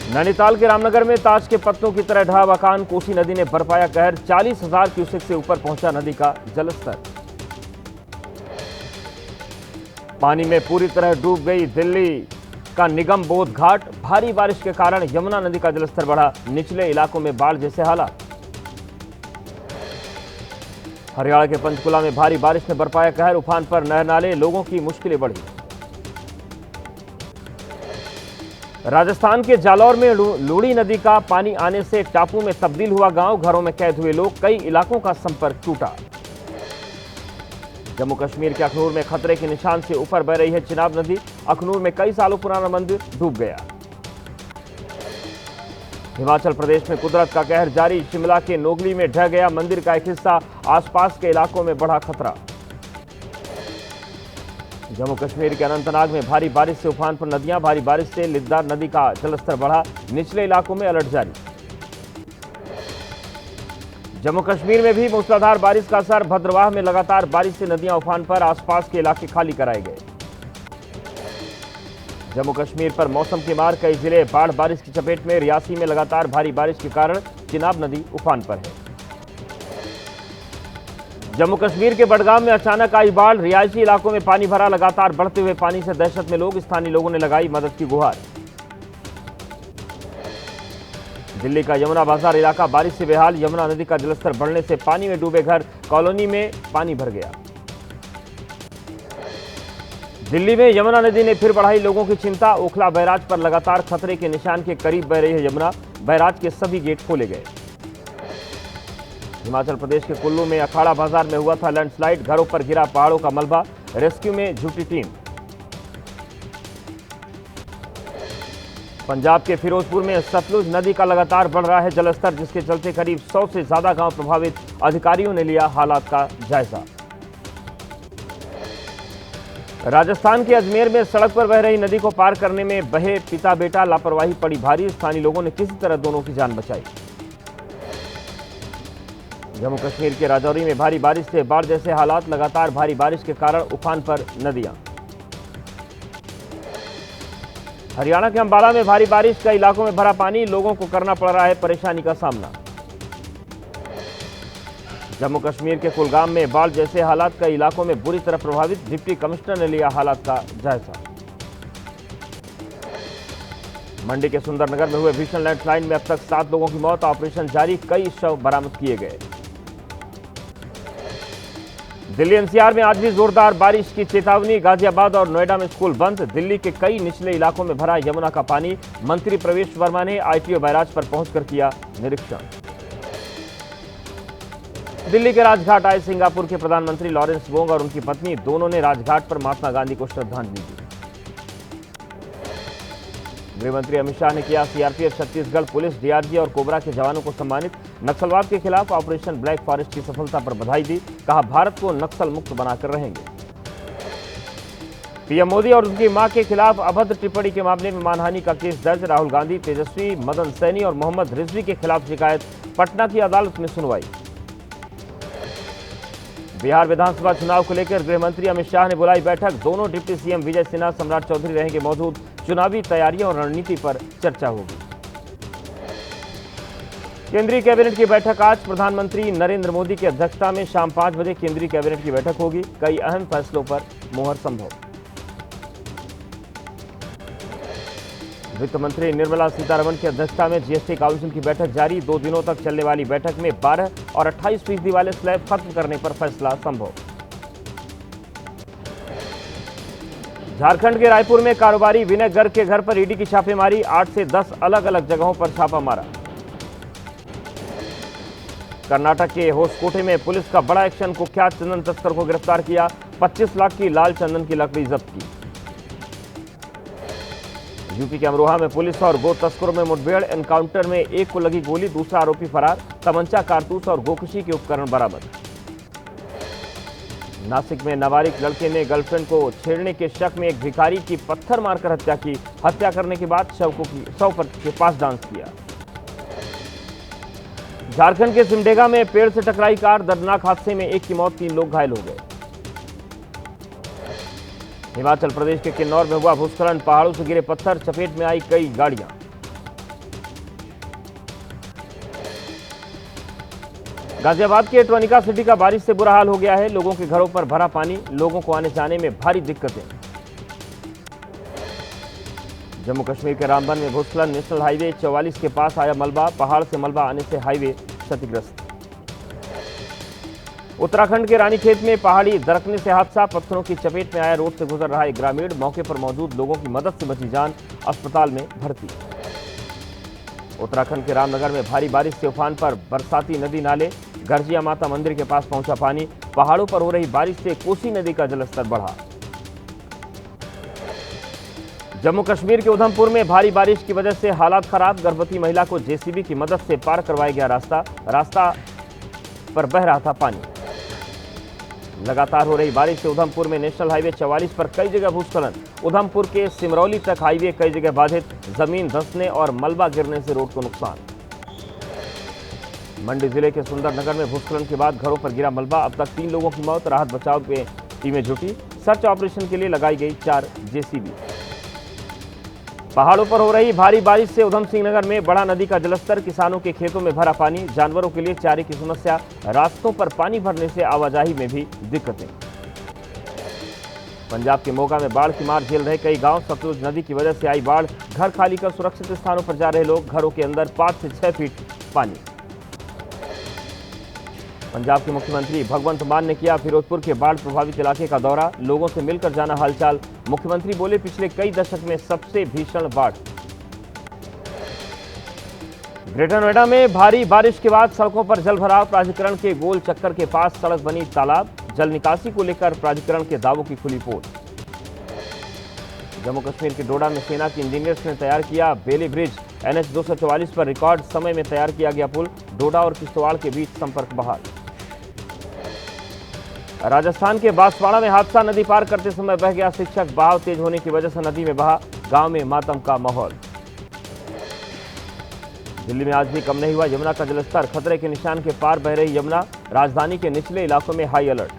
नैनीताल के रामनगर में ताश के पत्तों की तरह ढहा मकान। कोसी नदी ने बरपाया कहर। 40,000 क्यूसेक से ऊपर पहुंचा नदी का जलस्तर। पानी में पूरी तरह डूब गई दिल्ली का निगम बोध घाट। भारी बारिश के कारण यमुना नदी का जलस्तर बढ़ा। निचले इलाकों में बाढ़ जैसे हालात। हरियाणा के पंचकुला में भारी बारिश ने बरपाया कहर। उफान पर नहर नाले, लोगों की मुश्किलें बढ़ी। राजस्थान के जालौर में लूणी नदी का पानी आने से टापू में तब्दील हुआ गांव। घरों में कैद हुए लोग। कई इलाकों का संपर्क टूटा। जम्मू कश्मीर के अखनूर में खतरे के निशान से ऊपर बह रही है चिनाब नदी। अखनूर में कई सालों पुराना मंदिर डूब गया। हिमाचल प्रदेश में कुदरत का कहर जारी। शिमला के नोगली में ढह गया मंदिर का एक हिस्सा। आसपास के इलाकों में बढ़ा खतरा। जम्मू कश्मीर के अनंतनाग में भारी बारिश से उफान पर नदियां। भारी बारिश से लिद्दार नदी का जलस्तर बढ़ा। निचले इलाकों में अलर्ट जारी। जम्मू कश्मीर में भी मूसलाधार बारिश का असर। भद्रवाह में लगातार बारिश से नदियां उफान पर। आसपास के इलाके खाली कराए गए। जम्मू कश्मीर पर मौसम की मार। कई जिले बाढ़ बारिश की चपेट में। रियासी में लगातार भारी बारिश के कारण चिनाब नदी उफान पर है। जम्मू कश्मीर के बडगाम में अचानक आई बाढ़। रिहायशी इलाकों में पानी भरा। लगातार बढ़ते हुए पानी से दहशत में लोग। स्थानीय लोगों ने लगाई मदद की गुहार। दिल्ली का यमुना बाजार इलाका बारिश से बेहाल। यमुना नदी का जलस्तर बढ़ने से पानी में डूबे घर। कॉलोनी में पानी भर गया। दिल्ली में यमुना नदी ने फिर बढ़ाई लोगों की चिंता। ओखला बैराज पर लगातार खतरे के निशान के करीब बह रही है यमुना। बैराज के सभी गेट खोले गए। हिमाचल प्रदेश के कुल्लू में अखाड़ा बाजार में हुआ था लैंडस्लाइड। घरों पर गिरा पहाड़ों का मलबा। रेस्क्यू में जुटी टीम। पंजाब के फिरोजपुर में सतलुज नदी का लगातार बढ़ रहा है जलस्तर, जिसके चलते करीब 100 से ज्यादा गांव प्रभावित। अधिकारियों ने लिया हालात का जायजा। राजस्थान के अजमेर में सड़क पर बह रही नदी को पार करने में बहे पिता बेटा। लापरवाही पड़ी भारी। स्थानीय लोगों ने किसी तरह दोनों की जान बचाई। जम्मू कश्मीर के राजौरी में भारी बारिश से बाढ़ जैसे हालात। लगातार भारी बारिश के कारण उफान पर नदियां। हरियाणा के अंबाला में भारी बारिश। कई इलाकों में भरा पानी। लोगों को करना पड़ रहा है परेशानी का सामना। जम्मू कश्मीर के कुलगाम में बाढ़ जैसे हालात। कई इलाकों में बुरी तरह प्रभावित। डिप्टी कमिश्नर ने लिया हालात का जायजा। मंडी के सुंदरनगर में हुए भीषण लैंडस्लाइड में अब तक 7 लोगों की मौत। ऑपरेशन जारी। कई शव बरामद किए गए। दिल्ली एनसीआर में आज भी जोरदार बारिश की चेतावनी। गाजियाबाद और नोएडा में स्कूल बंद। दिल्ली के कई निचले इलाकों में भरा यमुना का पानी। मंत्री प्रवेश वर्मा ने आईटीओ बैराज पर पहुंचकर किया निरीक्षण। दिल्ली के राजघाट आए सिंगापुर के प्रधानमंत्री लॉरेंस वोंग और उनकी पत्नी। दोनों ने राजघाट पर महात्मा गांधी को श्रद्धांजलि दी। गृहमंत्री अमित शाह ने किया सीआरपीएफ, छत्तीसगढ़ पुलिस, डीआरजी और कोबरा के जवानों को सम्मानित। नक्सलवाद के खिलाफ ऑपरेशन ब्लैक फॉरेस्ट की सफलता पर बधाई दी। कहा भारत को नक्सल मुक्त बनाकर रहेंगे। पीएम मोदी और उनकी मां के खिलाफ अभद्र टिप्पणी के मामले में मानहानि का केस दर्ज। राहुल गांधी, तेजस्वी, मदन सैनी और मोहम्मद रिजवी के खिलाफ शिकायत। पटना की अदालत में सुनवाई। बिहार विधानसभा चुनाव को लेकर गृहमंत्री अमित शाह ने बुलाई बैठक। दोनों डिप्टी सीएम विजय सिन्हा, सम्राट चौधरी रहेंगे मौजूद। चुनावी तैयारियों और रणनीति पर चर्चा होगी। केंद्रीय कैबिनेट की बैठक आज। प्रधानमंत्री नरेंद्र मोदी की अध्यक्षता में शाम 5 बजे केंद्रीय कैबिनेट की बैठक होगी। कई अहम फैसलों पर मुहर संभव। वित्त मंत्री निर्मला सीतारमण की अध्यक्षता में जीएसटी काउंसिल की बैठक जारी। 2 दिनों तक चलने वाली बैठक में 12 और 28% वाले स्लैब खत्म करने पर फैसला संभव। झारखंड के रायपुर में कारोबारी विनय गर्ग के घर पर ईडी की छापेमारी। 8 से 10 अलग अलग जगहों पर छापा मारा। कर्नाटक के होसकोटे में पुलिस का बड़ा एक्शन। कुख्यात चंदन तस्कर को गिरफ्तार किया। 25 लाख की लाल चंदन की लकड़ी जब्त की। यूपी के अमरोहा में पुलिस और गो तस्करों में मुठभेड़। एनकाउंटर में एक को लगी गोली, दूसरा आरोपी फरार। तमंचा, कारतूस और गोकशी के उपकरण बरामद। नासिक में नाबालिग लड़के ने गर्लफ्रेंड को छेड़ने के शक में एक भिखारी की पत्थर मारकर हत्या की। हत्या करने के बाद शव के पास डांस किया। झारखंड के सिमडेगा में पेड़ से टकराई कार। दर्दनाक हादसे में एक की मौत, 3 लोग घायल हो गए। हिमाचल प्रदेश के किन्नौर में हुआ भूस्खलन। पहाड़ों से गिरे पत्थर, चपेट में आई कई गाड़ियां। गाजियाबाद के ट्रोनिका सिटी का बारिश से बुरा हाल हो गया है। लोगों के घरों पर भरा पानी, लोगों को आने जाने में भारी दिक्कतें। जम्मू कश्मीर के रामबन में भूस्खलन, नेशनल हाईवे 44 के पास आया मलबा, पहाड़ से मलबा आने से हाईवे क्षतिग्रस्त। उत्तराखंड के रानीखेत में पहाड़ी दरकने से हादसा, पत्थरों की चपेट में आया रोड से गुजर रहा एक ग्रामीण, मौके पर मौजूद लोगों की मदद से बची जान, अस्पताल में भर्ती। उत्तराखंड के रामनगर में भारी बारिश से उफान पर बरसाती नदी नाले, गर्जिया माता मंदिर के पास पहुंचा पानी, पहाड़ों पर हो रही बारिश से कोसी नदी का जलस्तर बढ़ा। जम्मू कश्मीर के उधमपुर में भारी बारिश की वजह से हालात खराब, गर्भवती महिला को जेसीबी की मदद से पार करवाया गया रास्ता पर बह रहा था पानी। लगातार हो रही बारिश से उधमपुर में नेशनल हाईवे 44 पर कई जगह भूस्खलन, उधमपुर के सिमरौली तक हाईवे कई जगह बाधित, जमीन धंसने और मलबा गिरने से रोड को नुकसान। मंडी जिले के सुंदरनगर में भूस्खलन के बाद घरों पर गिरा मलबा, अब तक 3 लोगों की मौत, राहत बचाव में टीमें जुटी, सर्च ऑपरेशन के लिए लगाई गई 4 जेसीबी। पहाड़ों पर हो रही भारी बारिश से उधम सिंह नगर में बढ़ा नदी का जलस्तर, किसानों के खेतों में भरा पानी, जानवरों के लिए चारे की समस्या, रास्तों पर पानी भरने से आवाजाही में भी दिक्कतें। पंजाब के मोगा में बाढ़ की मार झेल रहे कई गांव, सतलुज नदी की वजह से आई बाढ़, घर खाली कर सुरक्षित स्थानों पर जा रहे लोग, घरों के अंदर 5 से 6 फीट पानी। पंजाब के मुख्यमंत्री भगवंत मान ने किया फिरोजपुर के बाढ़ प्रभावित इलाके का दौरा, लोगों से मिलकर जाना हालचाल। मुख्यमंत्री बोले, पिछले कई दशक में सबसे भीषण बाढ़। ग्रेटर नोएडा में भारी बारिश के बाद सड़कों पर जलभराव, प्राधिकरण के गोल चक्कर के पास सड़क बनी तालाब, जल निकासी को लेकर प्राधिकरण के दावों की खुली पोल। जम्मू कश्मीर के डोडा में सेना के इंजीनियर्स ने तैयार किया बेली ब्रिज, NH 244 पर रिकॉर्ड समय में तैयार किया गया पुल, डोडा और किश्तवाड़ के बीच संपर्क बहाल। राजस्थान के बांसवाड़ा में हादसा, नदी पार करते समय बह गया शिक्षक, बहाव तेज होने की वजह से नदी में बहा, गांव में मातम का माहौल। दिल्ली में आज भी कम नहीं हुआ यमुना का जलस्तर, खतरे के निशान के पार बह रही यमुना, राजधानी के निचले इलाकों में हाई अलर्ट।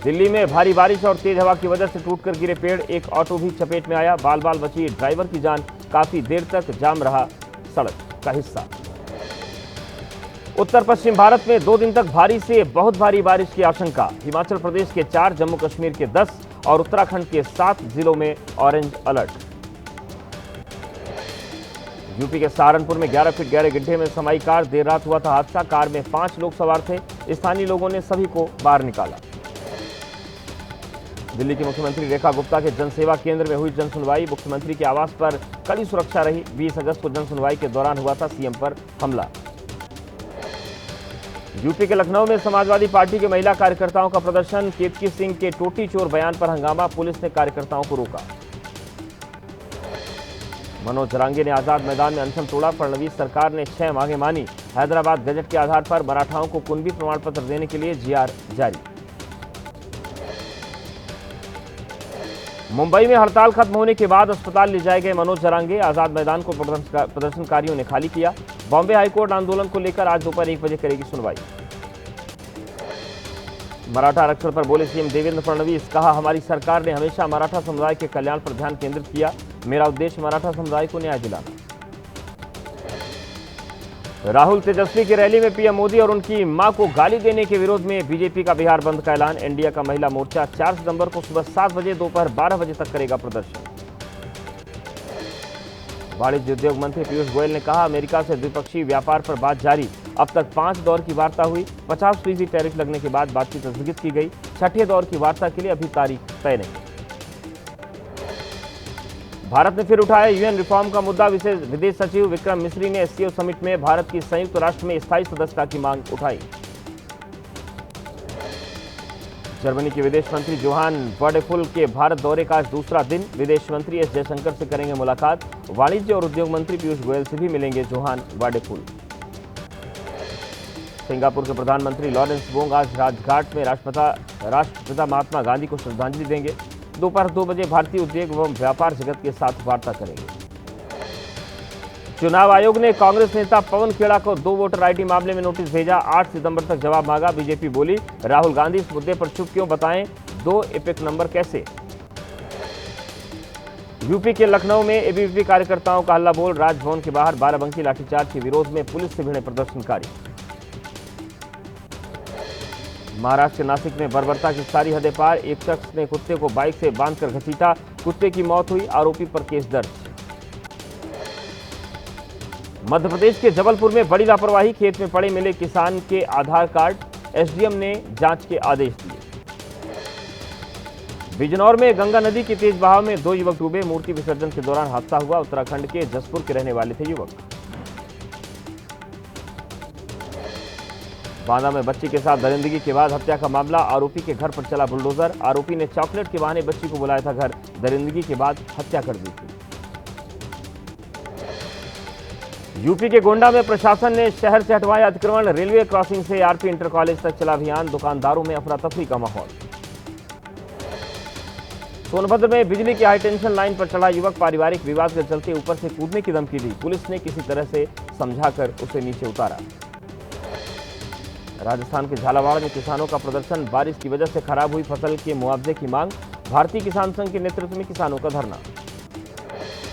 दिल्ली में भारी बारिश और तेज हवा की वजह से टूटकर गिरे पेड़, एक ऑटो भी चपेट में आया, बाल बाल बची ड्राइवर की जान, काफी देर तक जाम रहा सड़क का हिस्सा। उत्तर पश्चिम भारत में 2 दिन तक भारी से बहुत भारी बारिश की आशंका, हिमाचल प्रदेश के 4, जम्मू कश्मीर के 10 और उत्तराखंड के 7 जिलों में ऑरेंज अलर्ट। यूपी के सहारनपुर में 11 फीट गहरे गड्ढे में समाई कार, देर रात हुआ था हादसा, कार में 5 लोग सवार थे, स्थानीय लोगों ने सभी को बाहर निकाला। दिल्ली की मुख्यमंत्री रेखा गुप्ता के जनसेवा केंद्र में हुई जनसुनवाई, मुख्यमंत्री के आवास पर कड़ी सुरक्षा रही, 20 अगस्त को जनसुनवाई के दौरान हुआ था सीएम पर हमला। यूपी के लखनऊ में समाजवादी पार्टी के महिला कार्यकर्ताओं का प्रदर्शन, केतकी सिंह के टोटी चोर बयान पर हंगामा, पुलिस ने कार्यकर्ताओं को रोका। मनोज जरांगे ने आजाद मैदान में अनशन तोड़ा, फडणवीस सरकार ने 6 मांगे मानी, हैदराबाद गजट के आधार पर मराठाओं को कुनबी प्रमाण पत्र देने के लिए GR जारी। मुंबई में हड़ताल खत्म होने के बाद अस्पताल ले जाए गए मनोज जरांगे, आजाद मैदान को प्रदर्शनकारियों ने खाली किया। बॉम्बे हाईकोर्ट आंदोलन को लेकर आज दोपहर 1 बजे करेगी सुनवाई। मराठा आरक्षण पर बोले सीएम देवेंद्र फडणवीस, कहा हमारी सरकार ने हमेशा मराठा समुदाय के कल्याण पर ध्यान केंद्रित किया, मेरा उद्देश्य मराठा समुदाय को न्याय दिलाना। राहुल तेजस्वी की रैली में पीएम मोदी और उनकी मां को गाली देने के विरोध में बीजेपी का बिहार बंद का ऐलान, इंडिया का महिला मोर्चा 4 सितंबर को सुबह 7 बजे दोपहर 12 बजे तक करेगा प्रदर्शन। वाणिज्य उद्योग मंत्री पीयूष गोयल ने कहा, अमेरिका से द्विपक्षीय व्यापार पर बात जारी, अब तक 5 दौर की वार्ता हुई, 50% टैरिफ लगने के बाद बातचीत स्थगित की गई, 6ठे दौर की वार्ता के लिए अभी तारीख तय नहीं। भारत ने फिर उठाया यूएन रिफॉर्म का मुद्दा, विदेश सचिव विक्रम मिस्री ने SCO समिट में भारत की संयुक्त राष्ट्र में स्थायी सदस्यता की मांग उठाई। जर्मनी के विदेश मंत्री जोहान वाडेफुल के भारत दौरे का आज दूसरा दिन, विदेश मंत्री एस जयशंकर से करेंगे मुलाकात, वाणिज्य और उद्योग मंत्री पीयूष गोयल से भी मिलेंगे जोहान वाडेफुल। सिंगापुर के प्रधानमंत्री लॉरेंस वोंग आज राजघाट में राष्ट्रपिता महात्मा गांधी को श्रद्धांजलि देंगे, दोपहर 2 बजे भारतीय उद्योग एवं व्यापार जगत के साथ वार्ता करेंगे। चुनाव आयोग ने कांग्रेस नेता पवन खेड़ा को 2 वोटर आईडी मामले में नोटिस भेजा, 8 सितंबर तक जवाब मांगा। बीजेपी बोली, राहुल गांधी इस मुद्दे पर चुप क्यों, बताएं 2 एपिक नंबर कैसे। यूपी के लखनऊ में एबीवीपी कार्यकर्ताओं का हल्ला बोल, राजभवन के बाहर बाराबंकी लाठीचार्ज के विरोध में पुलिस से भिड़े प्रदर्शनकारी। महाराष्ट्र के नासिक में बर्बरता की सारी हदें पार, एक शख्स ने कुत्ते को बाइक से बांधकर घसीटा, कुत्ते की मौत हुई, आरोपी पर केस दर्ज। मध्य प्रदेश के जबलपुर में बड़ी लापरवाही, खेत में पड़े मिले किसान के आधार कार्ड, एसडीएम ने जांच के आदेश दिए। बिजनौर में गंगा नदी के तेज बहाव में 2 युवक डूबे, मूर्ति विसर्जन के दौरान हादसा हुआ, उत्तराखंड के जसपुर के रहने वाले थे युवक। बांदा में बच्ची के साथ दरिंदगी के बाद हत्या का मामला, आरोपी के घर पर चला बुलडोजर, आरोपी ने चॉकलेट के बहाने बच्ची को बुलाया था घर, दरिंदगी के बाद हत्या कर दी थी। यूपी के गोंडा में प्रशासन ने शहर से हटवाया अतिक्रमण, रेलवे क्रॉसिंग से आरपी इंटर कॉलेज तक चला अभियान, दुकानदारों में अफरा तफरी का माहौल। सोनभद्र में बिजली की हाई टेंशन लाइन पर चढ़ा युवक, पारिवारिक विवाद के चलते ऊपर से कूदने की धमकी दी, पुलिस ने किसी तरह से समझाकर उसे नीचे उतारा। राजस्थान के झालावाड़ में किसानों का प्रदर्शन, बारिश की वजह से खराब हुई फसल के मुआवजे की मांग, भारतीय किसान संघ के नेतृत्व में किसानों का धरना।